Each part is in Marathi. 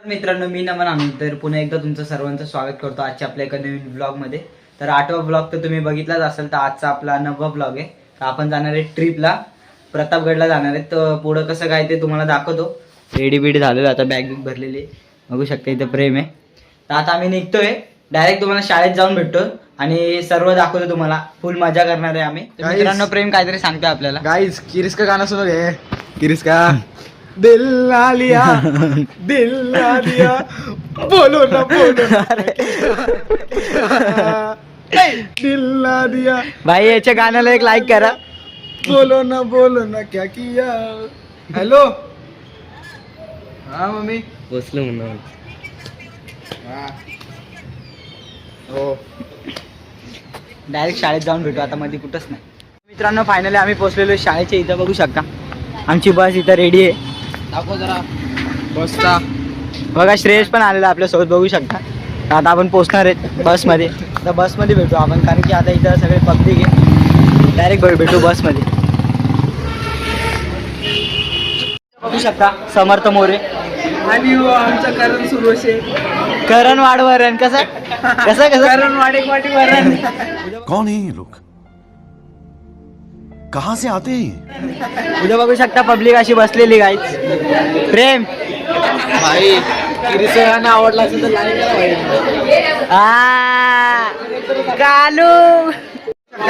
मित्रांनो, मी नमन आम्ही तर पुन्हा एकदा तुमचं सर्वांचं स्वागत करतो आजच्या आपल्या एका नवीन ब्लॉगमध्ये. तर 8वा ब्लॉग तर तुम्ही बघितलाच असेल. तर आजचा आपला 9वा ब्लॉग आहे. तर आपण जाणार आहे ट्रिपला, प्रतापगडला जाणार आहे. तर पुढं कसं काय ते तुम्हाला दाखवतो. रेडी बिडी झालेलं, आता बॅग बिग भरलेली बघू शकता. इथं प्रेम आहे. तर आता आम्ही निघतोय. डायरेक्ट तुम्हाला शाळेत जाऊन भेटतो आणि सर्व दाखवतो तुम्हाला. फुल मजा करणार आहे आम्ही. मित्रांनो, प्रेम काहीतरी सांगतोय आपल्याला. गाइस किरिस का गाना सुनोगे? किरिस का दिल ना लिया दिल ना दिया बोलो ना दिल ना दिया. भाई याच्या गाण्याला एक लाईक करा. बोलो ना क्या किया. हॅलो. हा मम्मी बसलो म्हणून. हो डायरेक्ट शाळेत जाऊन भेटू आता, मध्ये कुठंच नाही. मित्रांनो, फायनली आम्ही पोहोचलेलो शाळेच्या इथं. बघू शकता आमची बस इथं रेडी आहे. दाखव जरा बसता. बघा, श्रेयस पण आलेला आपल्यासोबत बघू शकता. तर आता आपण पोहोचणार आहेत बसमध्ये. तर बसमध्ये भेटू आपण, कारण की आता इथं सगळे पब्लिक आहे. डायरेक्ट भेटू बसमध्ये. बघू शकता समर्थ मोरे आणि आमचा करण सुरोशे. करण वाडवरण. कसं कसं कसं करण वाडीवरण. कौन है ये लोग? कहाँ से आते हैं? इथं बघू शकता पब्लिक अशी बसलेली. गाईच प्रेम भाई किरिस का गाणं आवडला असेल तर लाईक करा भाई. कालू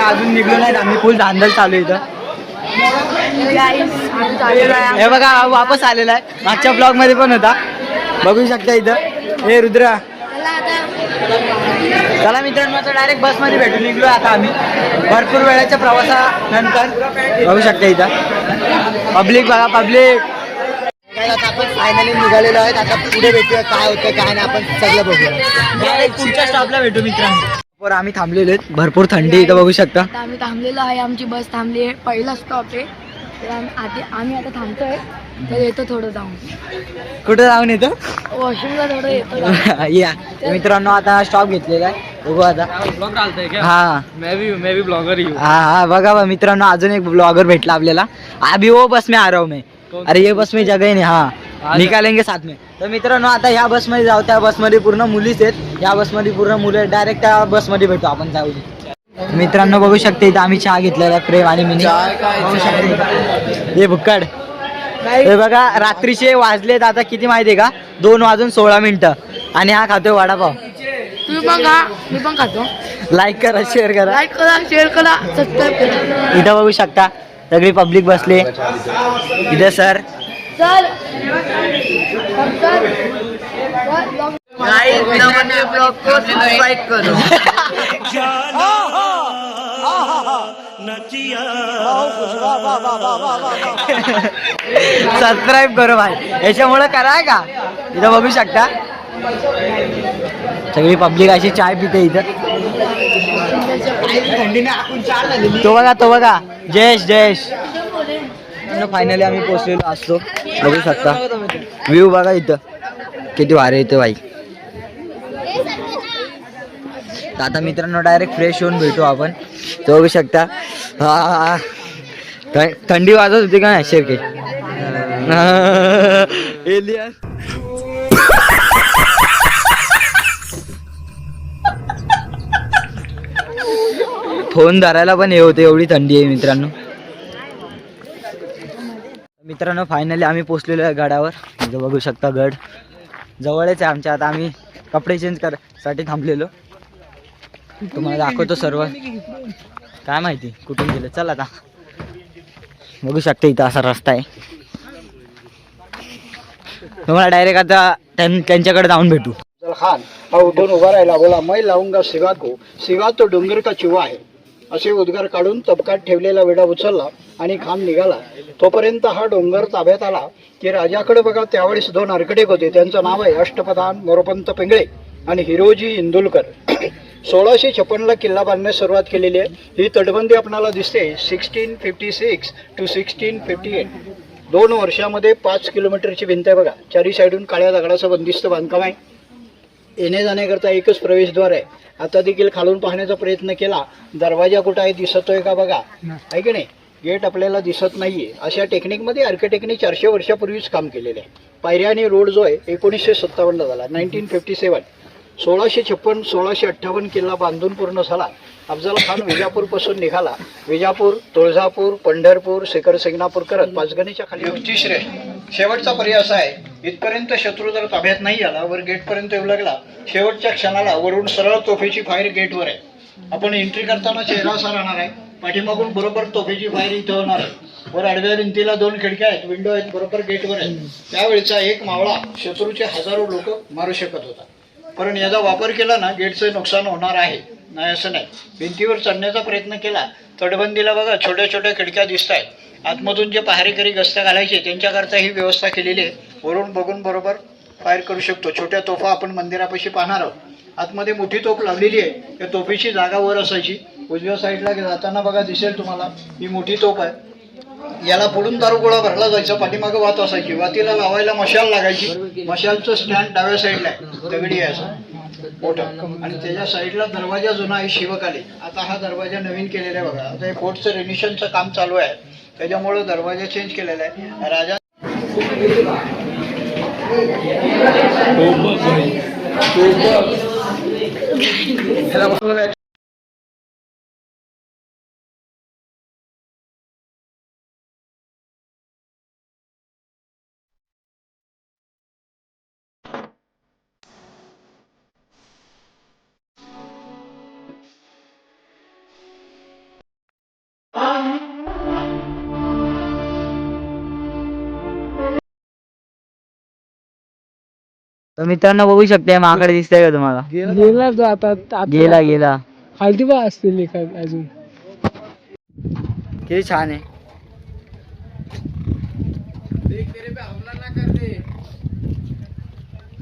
अजून निघलो नाहीत आम्ही. फुल धांदल चालू आहे इथं. हे बघा, वापस आलेला आहे. मागच्या ब्लॉग मध्ये पण होता, बघू शकता इथं. हे रुद्रा. चला मित्रांनो, आता डायरेक्ट बसमध्ये भेटून निघलो आता आम्ही. भरपूर वेळाच्या प्रवासानंतर बघू शकता इथं पब्लिक. बघा पब्लिक. आपण फायनली निघालेलो आहेत. आता पुढे भेटूया काय होतं काय नाही, आपण सगळं बघूया. पुढच्या स्टॉपला भेटू मित्रांनो. आम्ही थांबलेलो आहेत. भरपूर थंडी इथं बघू शकता. आम्ही थांबलेलो आहे. आमची बस थांबली आहे. पहिला स्टॉप आहे. तर आम्ही आता थांबतोय. तर येतो थोडं जाऊन. कुठं जाऊन येतो? वॉशरूमला थोडं येतो. या मित्रांनो, आता स्टॉप घेतलेला आहे. बघू आता. हा मैं भी ब्लॉगर ही हूँ. हा बघा बा मित्रांनो, अजून एक ब्लॉगर भेटला आपल्याला. अभी वो बस में आ रहा हूँ मैं. अरे ये बस में जगह ही नहीं. हाँ, निकालेंगे साथ में. तर मित्रांनो, आता ह्या बसमध्ये जाऊ. त्या बसमध्ये पूर्ण मुलीच आहेत. या बसमध्ये पूर्ण मुलं. डायरेक्ट त्या बसमध्ये भेटू आपण. जाऊ. मित्रांनो बघू शकते इथं आम्ही चहा घेतलेला आहे. प्रेम आणि मिनी. हे भुक्कड. हे बघा, रात्रीचे वाजलेत आता किती माहितीये का? 2:16 आणि हा खातोय वडापाव. तुम्ही पण खा, मी पण खातो. लाईक करा, शेअर करा. लाईक करा, शेअर करा, सबस्क्राईब करा. इथं बघू शकता सगळी पब्लिक बसले इथं. सर चल सबस्क्राईब करो भाई, याच्यामुळे करा का. इथं बघू शकता सगळी पब्लिक अशी चाय पिते इथं. तो बघा जयेश. फायनली आम्ही पोहोचलेलो असतो. बघू शकता व्ह्यू बघा इथं किती भारी येतो भाई. आता मित्रांनो डायरेक्ट फ्रेश होऊन भेटू आपण. तो बघू शकता. हा थंडी वाजत होती का नाही शेरके. एलियन. फोन धरायला पण हे होते, एवढी थंडी आहे मित्रांनो. मित्रांनो फायनली आम्ही पोहोचलेलो आहे गडावर. इथं बघू शकता गड जवळच आहे आमच्या. आता आम्ही कपडे चेंज करायसाठी थांबलेलो. तुम्हाला दाखवतो सर्व. काय माहिती कुठून गेलं. चल आता बघू शकता इथं असा रस्ता आहे. तुम्हाला डायरेक्ट आता त्यांच्याकडे जाऊन भेटू. खान हा उठून उभा राहिला. बोला, मैं लावूंगा सिगार को, सिगार तो डोंगर का चिवा आहे. असे उद्गार काढून तबकात ठेवलेला विडा उचलला आणि खान निघाला. तोपर्यंत हा डोंगर ताब्यात आला की राजाकडे बघा त्यावेळेस 2 अर्कटेक होते. त्यांचं नाव आहे अष्टप्रधान मोरोपंत पिंगळे आणि हिरोजी इंदुलकर. 1656ला किल्ला बांधण्यास सुरुवात केलेली आहे. ही तटबंदी आपल्याला दिसते 1656 to 1658. 2 वर्षामध्ये 5 किलोमीटरची भिंत आहे बघा. चारी साईडून काळ्या दगडाचं बंदिस्त बांधकाम आहे. येणे जाण्याकरता एकच प्रवेशद्वार आहे. आता देखील खालून पाहण्याचा प्रयत्न केला. दरवाजा कुठं आहे दिसतोय का बघा, आहे की नाही. गेट आपल्याला दिसत नाहीये. अशा टेक्निकमध्ये आर्किटेक्टने 400 वर्षापूर्वीच काम केलेले आहे. पायऱ्या आणि रोड जो आहे 1957 झाला, 1957. 1656 1658 किल्ला बांधून पूर्ण झाला. अफजल खान विजापूरपासून निघाला. विजापूर, तुळजापूर, पंढरपूर, शिखरसिंगणापूर करत पाचगणीच्या खाली युक्तिश्रेष्ठ शेवटचा पर्याय असा आहे, इथपर्यंत शत्रू जर ताब्यात नाही आला, वर गेटपर्यंत येऊ लागला, शेवटच्या क्षणाला वरून सरळ तोफेची फायर गेटवर आहे. आपण एंट्री करताना चेहरा असा राहणार आहे, पाठीमागून बरोबर तोफेची फायर इथं होणार आहे. वर आडव्या भिंतीला 2 खिडक्या आहेत, विंडो आहेत, बरोबर गेटवर आहेत. त्यावेळचा एक मावळा शत्रूचे हजारो लोक मारू शकत होता. पण याचा वापर केला ना, गेटचं नुकसान होणार आहे, नाही असं नाही. भिंतीवर चढण्याचा प्रयत्न केला, तटबंदीला बघा छोट्या छोट्या खिडक्या दिसत आहेत. आतमधून जे पहारेकरी गस्त घालायचे त्यांच्याकरता ही व्यवस्था केलेली आहे. वरून बघून बरोबर फायर करू शकतो. छोट्या तोफा आपण मंदिरापाशी पाहणार आहोत. आतमध्ये मोठी तोफ लावलेली आहे. त्या तोफीची जागा वर असायची. उजव्या साईडला जाताना बघा दिसेल तुम्हाला, ही मोठी तोफ आहे. याला पुढून दारुगोळा भरला जायचा, पाठीमागं वात असायची. वातीला लावायला मशाल लागायची. मशालचं स्टँड डाव्या साईडला आहे, दगडी आहे असं मोठं. आणि त्याच्या साईडला दरवाजा जुना आहे शिवकालीन. आता हा दरवाजा नवीन केलेला आहे बघा. आता हे फोर्टचं रेनिशनचं काम चालू आहे, त्याच्यामुळे दरवाजा चेंज केलेला आहे. राजा तर मित्रांनो बघू शकते माकडे दिसतंय का तुम्हाला? गेला तो आता गेला खालती बा असतील अजून. किती छान आहे.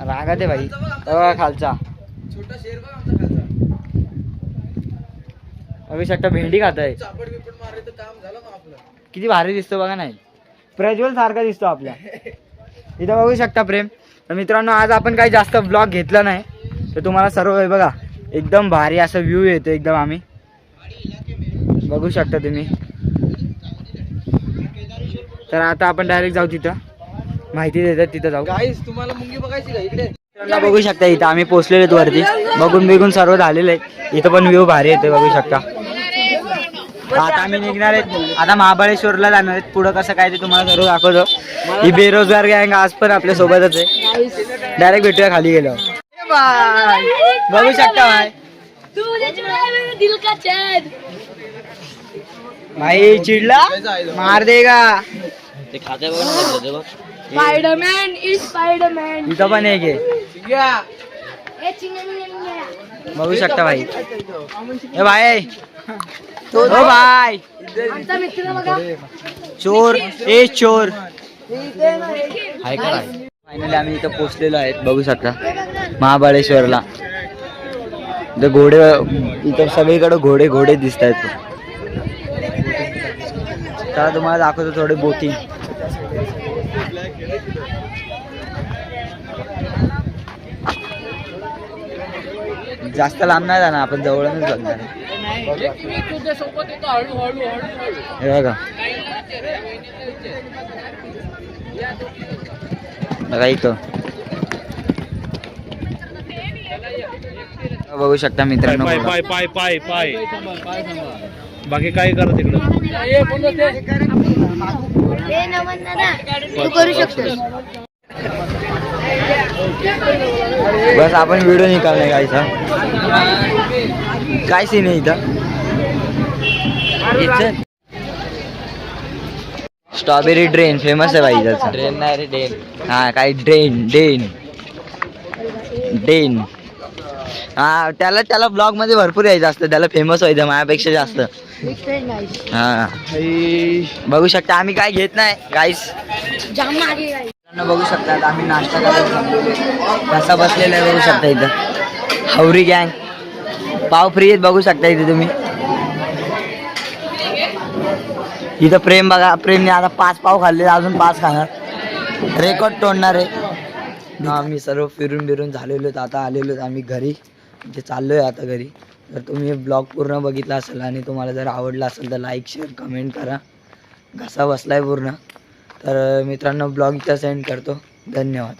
रागात आहे भाई. खालचा बघू शकता भेंडी खात आहे. किती भारी दिसतो बघा. नाही प्रज्वल सारखा दिसतो आपल्या इथं बघू शकता प्रेम. तर मित्रांनो आज आपण काही जास्त ब्लॉग घेतला नाही, तर तुम्हाला सर्व आहे बघा एकदम भारी असा व्ह्यू येतो एकदम. आम्ही बघू शकता तुम्ही. तर आता आपण डायरेक्ट जाऊ, तिथं माहिती देतात तिथं जाऊ. गाईस तुम्हाला मुंगी बघायची का इकडे? बघू शकता इथं आम्ही पोहोचलेलो आहेत वरती. बघून सर्व झालेलं आहे. इथं पण व्ह्यू भारी येते बघू शकता. आता आम्ही निघणार आहेत, आता महाबळेश्वरला जाणार आहेत. पुढं कसं काय ते तुम्हाला सर्व दाखवतो. ही बेरोजगार गँग आज पण आपल्या सोबतच आहे. डायरेक्ट भेटूया खाली गेलो. बघू शकता भाई. भाई चिडला मार देगा. Spiderman is Spiderman. इथं पण एक आहे. बघू शकता भाई. ए भाई ओ भाई आमचा मित्र बघा. चोर ए चोर आहे का भाई. फायनली आम्ही इथं पोहोचलेलो आहेत बघू शकता महाबळेश्वरला. इथं घोडे, इथं सगळीकडे घोडे दिसत आहेत. तर तुम्हाला दाखवतो थोडे बोटिंग. जास्त लांब नाही जाणार आपण, जवळच बघणार. हे बघा बघा इथं बघू शकता मित्रांनो. पाय पाय पाय पाय बाकी काय करा तिकडं. तू करू शकतोस. बस आपण व्हिडिओ निकालणे गायचा. काय सीन आहे इथं. स्ट्रॉबेरी ड्रेन फेमस आहे भाई. त्याचा ड्रेन नाही रे, डेन. हा काय डेन हा. त्याला ब्लॉग मध्ये भरपूर यायचं असतं. त्याला फेमस व्हायचं माझ्यापेक्षा जास्त. हा बघू शकता आम्ही काय घेत नाही गाईस. जाम मागे बघू शकता आता आम्ही नाश्ता करायचा कसा बसलेला आहे बघू शकता. इथं हावरी गँग पाव फ्री आहेत बघू शकता इथे तुम्ही. इथं प्रेम बघा. प्रेमने आता 5 पाव खाल्ले, अजून 5 खाणार. रेकॉर्ड तोडणार आहे. आम्ही सर्व फिरून झालेलो. आता आलेलो आम्ही घरी, म्हणजे चाललोय आता घरी. तर तुम्ही ब्लॉग पूर्ण बघितला असेल आणि तुम्हाला जर आवडला असेल तर लाईक शेअर कमेंट करा. घसा बसलाय पूर्ण. तर मित्रांनो ब्लॉग इथं सेंड करतो. धन्यवाद.